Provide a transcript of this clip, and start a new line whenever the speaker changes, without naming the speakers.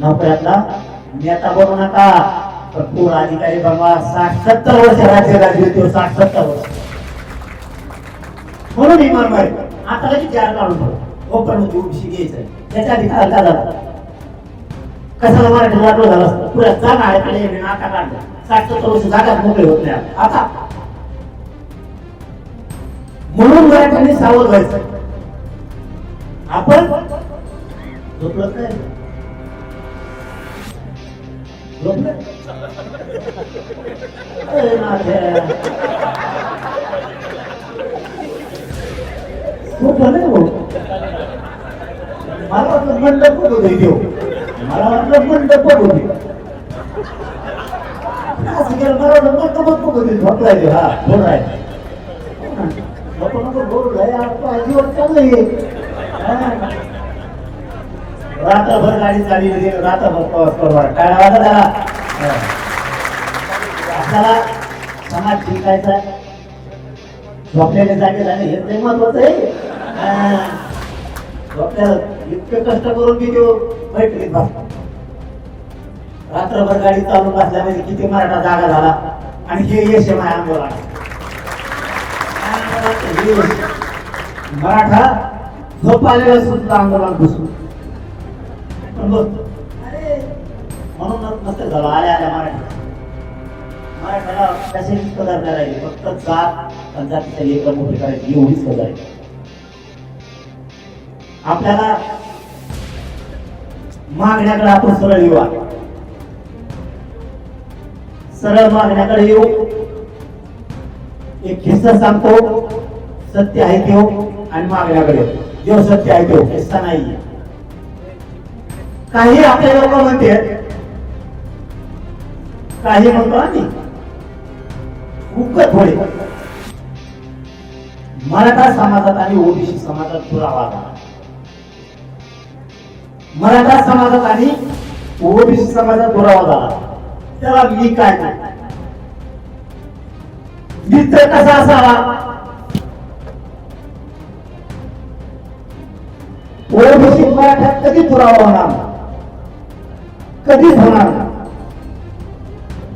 नोकऱ्यातला नेता बनू नका, पण पूर्ण अधिकारी बनवा. 60-70 वर्ष राज्य गाजवतो, 60-70 वर्ष. म्हणून इमान मारे आता लगेच जार काढून ठेव ओपन मध्ये ओबीसी घ्यायचं. त्याच्या आधी काय झालं, कशाला मराठी वाटलं झालं असतं. पुऱ्या जागा आहे नाका काढला, 60-70 वर्ष जागाच मोकळे होत नाही आता. म्हणून मराठ्यांनी सावध व्हायचं. आपण झोपलं काय, झोपलं नाही बोल. मला वाटलं मंडप होते देव, मला वाटलं मंडप होते. असं केलं मला वाटलं मंडप होते. झोपलाय देव, हा बोल आहे रात्रभर गाडी चालली, रात्रभर प्रवास करवा काय वाटत त्याला. आपल्याला समाज शिकायचा, झोपलेले जागे झाले हे महत्वाचं आहे. झोपल्याला इतके कष्ट करून मी तो बैठकीत बसतो. रात्रभर गाडी चालून बसल्या म्हणजे किती मराठा जागा झाला. आणि हे यश आहे माझ्या आंदोलन. मराठा झोप आलेला सुद्धा आंदोलन घुसून म्हणून नसतं झालं. आल्या आल्या मराठ्याला कशाची कदर नाही राहिली, फक्त जात आणि जातीच्या लेकर मोठे करायची एवढीच कदर आहे. आपल्याला मागण्याकडे आपण सरळ येऊ, सरळ मागण्याकडे येऊ. एक किस्सा सांगतो, सत्य आहे तो आणि मागण्याकडे जो सत्य आहे तो किस्सा नाही. काही आपले लोक म्हणते, काही म्हणतो आम्ही उगत थोडे. मराठा समाजात आणि ओबीसी समाजात पुरावा झाला. मराठा समाजात आणि ओबीसी समाजात पुरावा झाला. त्याला मी काय मित्र कसा असावा, ओबीसी मराठ्यात कधी पुरावा होणार, कधीच होणार.